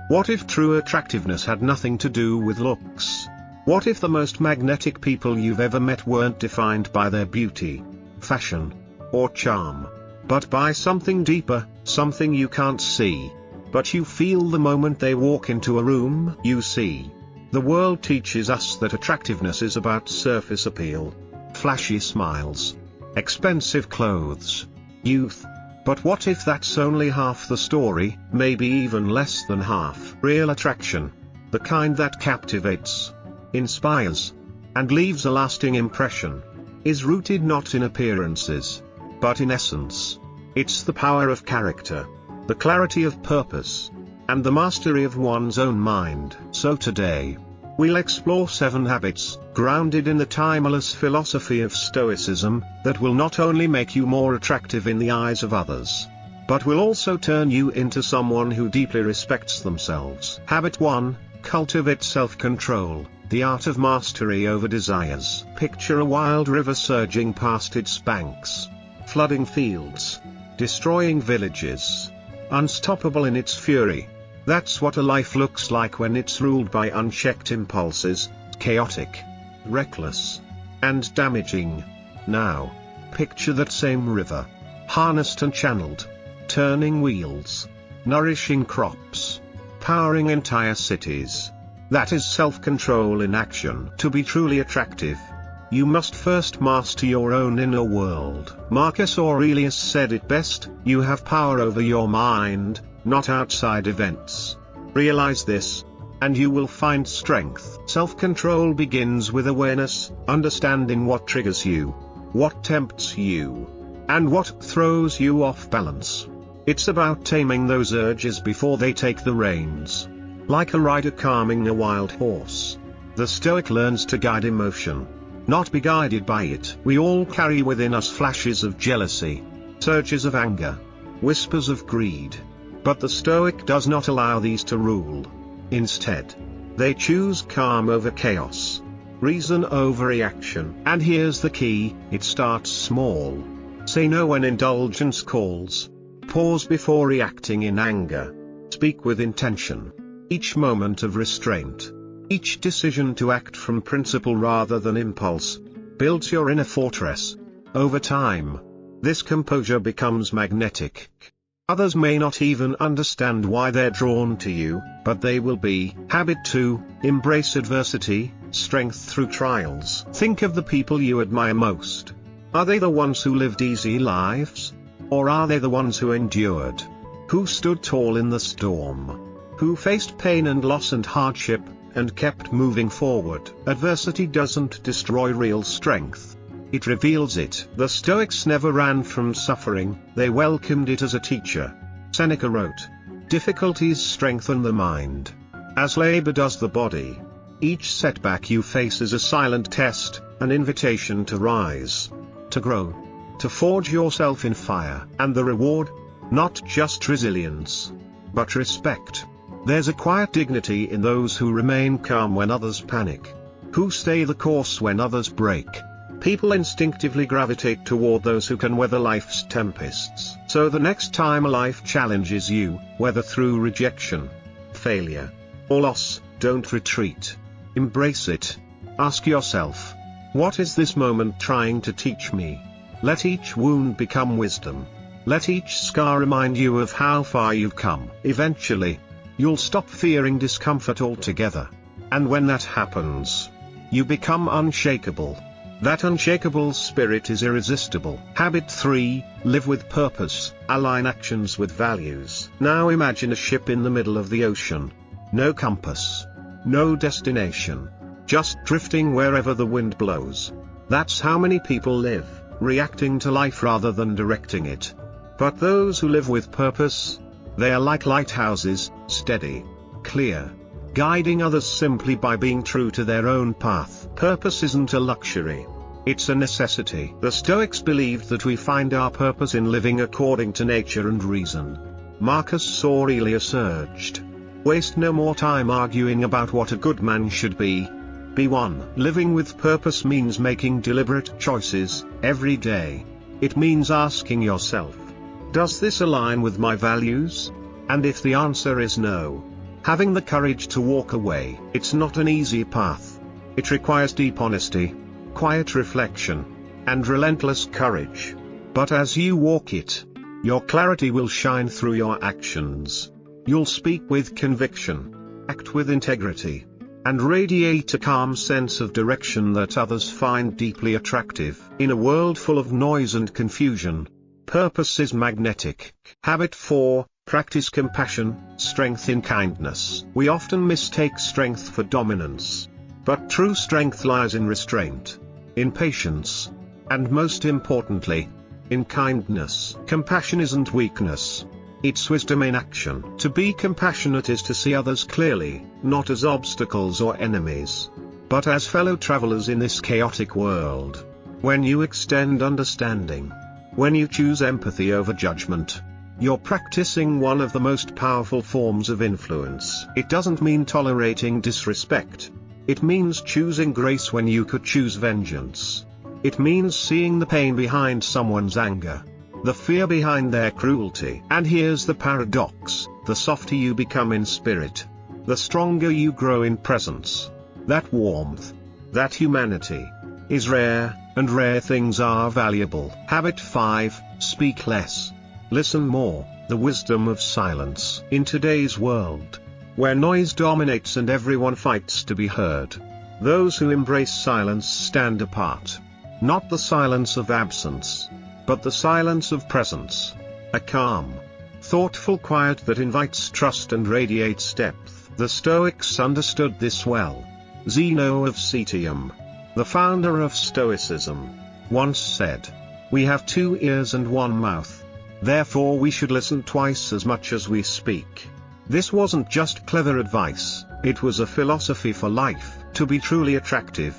What if true attractiveness had nothing to do with looks? What if the most magnetic people you've ever met weren't defined by their beauty, fashion, or charm, but by something deeper, something you can't see, but you feel the moment they walk into a room? You see, the world teaches us that attractiveness is about surface appeal, flashy smiles, expensive clothes, youth. But what if that's only half the story, maybe even less than half? Real attraction, the kind that captivates, inspires, and leaves a lasting impression, is rooted not in appearances, but in essence. It's the power of character, the clarity of purpose, and the mastery of one's own mind. So today, we'll explore 7 habits, grounded in the timeless philosophy of Stoicism, that will not only make you more attractive in the eyes of others, but will also turn you into someone who deeply respects themselves. Habit 1, cultivate self-control, the art of mastery over desires. Picture a wild river surging past its banks, flooding fields, destroying villages, unstoppable in its fury. That's what a life looks like when it's ruled by unchecked impulses, chaotic, reckless, and damaging. Now, picture that same river, harnessed and channeled, turning wheels, nourishing crops, powering entire cities. That is self-control in action. To be truly attractive, you must first master your own inner world. Marcus Aurelius said it best, you have power over your mind, not outside events. Realize this, and you will find strength. Self-control begins with awareness, understanding what triggers you, what tempts you, and what throws you off balance. It's about taming those urges before they take the reins. Like a rider calming a wild horse, the Stoic learns to guide emotion, not be guided by it. We all carry within us flashes of jealousy, surges of anger, whispers of greed. But the Stoic does not allow these to rule. Instead, they choose calm over chaos, reason over reaction. And here's the key, it starts small. Say no when indulgence calls. Pause before reacting in anger. Speak with intention. Each moment of restraint, each decision to act from principle rather than impulse, builds your inner fortress. Over time, this composure becomes magnetic. Others may not even understand why they're drawn to you, but they will be. Habit 2, embrace adversity, strength through trials. Think of the people you admire most. Are they the ones who lived easy lives? Or are they the ones who endured? Who stood tall in the storm? Who faced pain and loss and hardship, and kept moving forward? Adversity doesn't destroy real strength. It reveals it. The Stoics never ran from suffering, they welcomed it as a teacher. Seneca wrote, "Difficulties strengthen the mind, as labor does the body." Each setback you face is a silent test, an invitation to rise, to grow, to forge yourself in fire. And the reward? Not just resilience, but respect. There's a quiet dignity in those who remain calm when others panic, who stay the course when others break. People instinctively gravitate toward those who can weather life's tempests. So the next time a life challenges you, whether through rejection, failure, or loss, don't retreat. Embrace it. Ask yourself, what is this moment trying to teach me? Let each wound become wisdom. Let each scar remind you of how far you've come. Eventually, you'll stop fearing discomfort altogether. And when that happens, you become unshakable. That unshakable spirit is irresistible. Habit 3, live with purpose, align actions with values. Now imagine a ship in the middle of the ocean. No compass, no destination, just drifting wherever the wind blows. That's how many people live, reacting to life rather than directing it. But those who live with purpose, they are like lighthouses, steady, clear, guiding others simply by being true to their own path. Purpose isn't a luxury, it's a necessity. The Stoics believed that we find our purpose in living according to nature and reason. Marcus Aurelius urged, waste no more time arguing about what a good man should be. Be one. Living with purpose means making deliberate choices, every day. It means asking yourself, does this align with my values? And if the answer is no, Having the courage to walk away. It's not an easy path. It requires deep honesty, quiet reflection, and relentless courage. But as you walk it, your clarity will shine through your actions. You'll speak with conviction, act with integrity, and radiate a calm sense of direction that others find deeply attractive. In a world full of noise and confusion, purpose is magnetic. Habit 4. Practice compassion, strength in kindness. We often mistake strength for dominance. But true strength lies in restraint, in patience, and most importantly, in kindness. Compassion isn't weakness. It's wisdom in action. To be compassionate is to see others clearly, not as obstacles or enemies, but as fellow travelers in this chaotic world. When you extend understanding, when you choose empathy over judgment, you're practicing one of the most powerful forms of influence. It doesn't mean tolerating disrespect. It means choosing grace when you could choose vengeance. It means seeing the pain behind someone's anger, the fear behind their cruelty. And here's the paradox: the softer you become in spirit, the stronger you grow in presence. That warmth, that humanity, is rare, and rare things are valuable. Habit 5. Speak less. Listen more. The wisdom of silence. In today's world, where noise dominates and everyone fights to be heard, those who embrace silence stand apart. Not the silence of absence, but the silence of presence. A calm, thoughtful quiet that invites trust and radiates depth. The Stoics understood this well. Zeno of Citium, the founder of Stoicism, once said, "We have 2 ears and 1 mouth. Therefore we should listen twice as much as we speak." This wasn't just clever advice, it was a philosophy for life. To be truly attractive,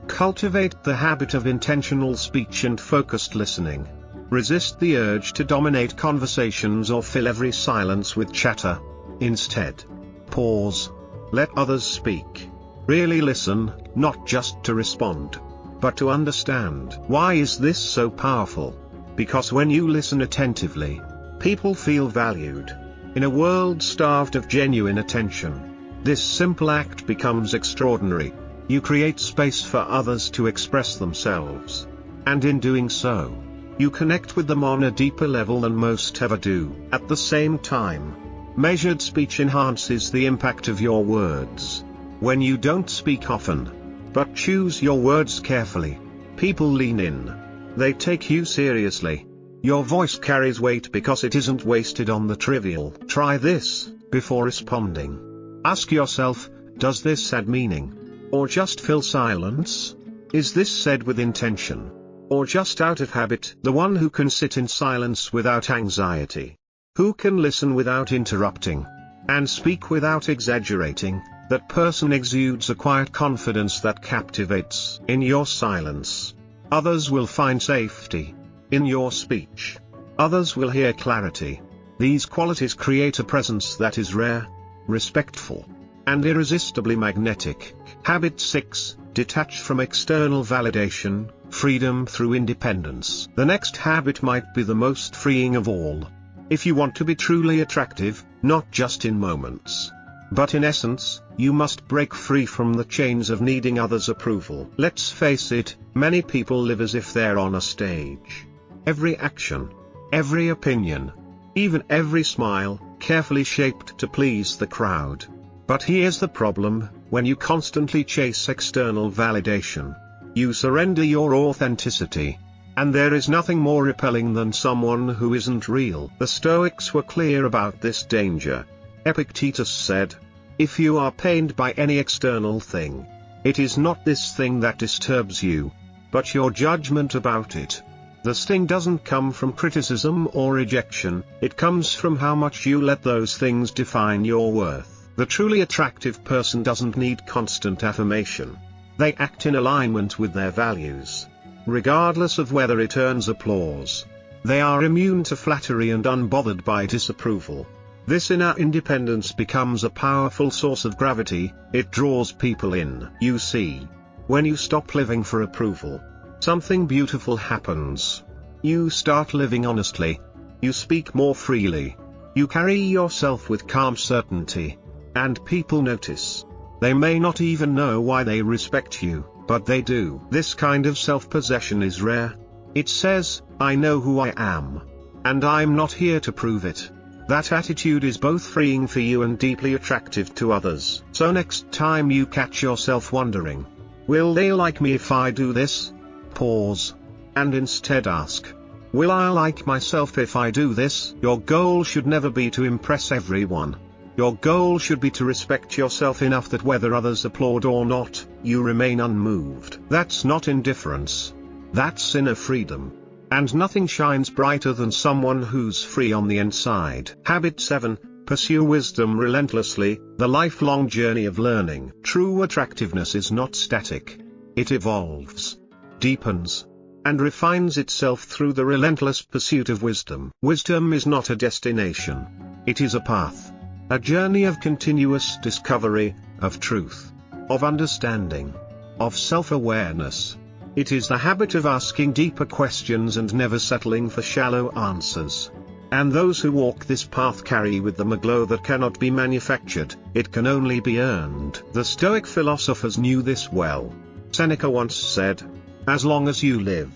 cultivate the habit of intentional speech and focused listening. Resist the urge to dominate conversations or fill every silence with chatter. Instead, pause. Let others speak. Really listen, not just to respond, but to understand. Why is this so powerful? Because when you listen attentively, people feel valued. In a world starved of genuine attention, this simple act becomes extraordinary. You create space for others to express themselves. And in doing so, you connect with them on a deeper level than most ever do. At the same time, measured speech enhances the impact of your words. When you don't speak often, but choose your words carefully, people lean in. They take you seriously. Your voice carries weight because it isn't wasted on the trivial. Try this before responding. Ask yourself, does this add meaning? Or just fill silence? Is this said with intention? Or just out of habit? The one who can sit in silence without anxiety, who can listen without interrupting, and speak without exaggerating, that person exudes a quiet confidence that captivates. In your silence, others will find safety. In your speech, others will hear clarity. These qualities create a presence that is rare, respectful, and irresistibly magnetic. Habit 6. Detach from external validation, freedom through independence. The next habit might be the most freeing of all. If you want to be truly attractive, not just in moments, but in essence, you must break free from the chains of needing others' approval. Let's face it, many people live as if they're on a stage. Every action, every opinion, even every smile, carefully shaped to please the crowd. But here's the problem: when you constantly chase external validation, you surrender your authenticity. And there is nothing more repelling than someone who isn't real. The Stoics were clear about this danger. Epictetus said, "If you are pained by any external thing, it is not this thing that disturbs you, but your judgment about it." The sting doesn't come from criticism or rejection, it comes from how much you let those things define your worth. The truly attractive person doesn't need constant affirmation. They act in alignment with their values, regardless of whether it earns applause. They are immune to flattery and unbothered by disapproval. This inner independence becomes a powerful source of gravity. It draws people in. You see, when you stop living for approval, something beautiful happens. You start living honestly. You speak more freely. You carry yourself with calm certainty. And people notice. They may not even know why they respect you, but they do. This kind of self-possession is rare. It says, I know who I am. And I'm not here to prove it. That attitude is both freeing for you and deeply attractive to others. So next time you catch yourself wondering, will they like me if I do this? Pause. And instead ask, will I like myself if I do this? Your goal should never be to impress everyone. Your goal should be to respect yourself enough that whether others applaud or not, you remain unmoved. That's not indifference. That's inner freedom. And nothing shines brighter than someone who's free on the inside. Habit 7. Pursue wisdom relentlessly, the lifelong journey of learning. True attractiveness is not static. It evolves, deepens, and refines itself through the relentless pursuit of wisdom. Wisdom is not a destination. It is a path. A journey of continuous discovery, of truth, of understanding, of self-awareness. It is the habit of asking deeper questions and never settling for shallow answers. And those who walk this path carry with them a glow that cannot be manufactured, it can only be earned. The Stoic philosophers knew this well. Seneca once said, as long as you live,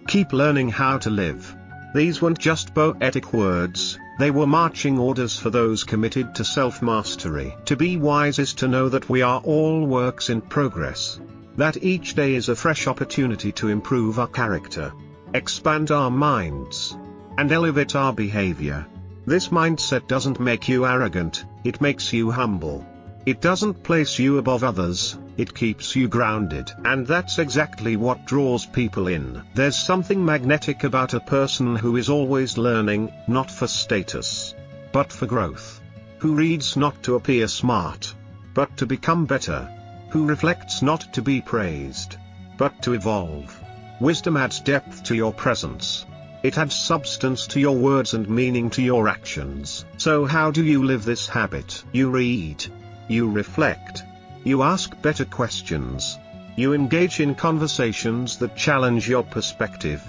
keep learning how to live. These weren't just poetic words, they were marching orders for those committed to self-mastery. To be wise is to know that we are all works in progress. That each day is a fresh opportunity to improve our character, expand our minds, and elevate our behavior. This mindset doesn't make you arrogant, it makes you humble. It doesn't place you above others, it keeps you grounded. And that's exactly what draws people in. There's something magnetic about a person who is always learning, not for status, but for growth. Who reads not to appear smart, but to become better. Who reflects not to be praised, but to evolve. Wisdom adds depth to your presence. It adds substance to your words and meaning to your actions. So how do you live this habit? You read. You reflect. You ask better questions. You engage in conversations that challenge your perspective.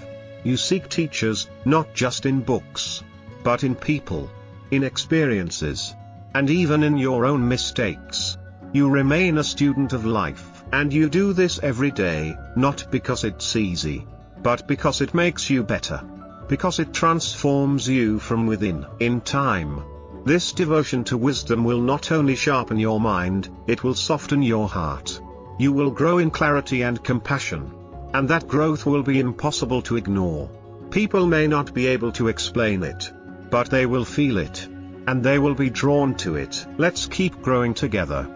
You seek teachers, not just in books, but in people, in experiences, and even in your own mistakes. You remain a student of life, and you do this every day, not because it's easy, but because it makes you better. Because it transforms you from within. In time, this devotion to wisdom will not only sharpen your mind, it will soften your heart. You will grow in clarity and compassion. And that growth will be impossible to ignore. People may not be able to explain it, but they will feel it. And they will be drawn to it. Let's keep growing together.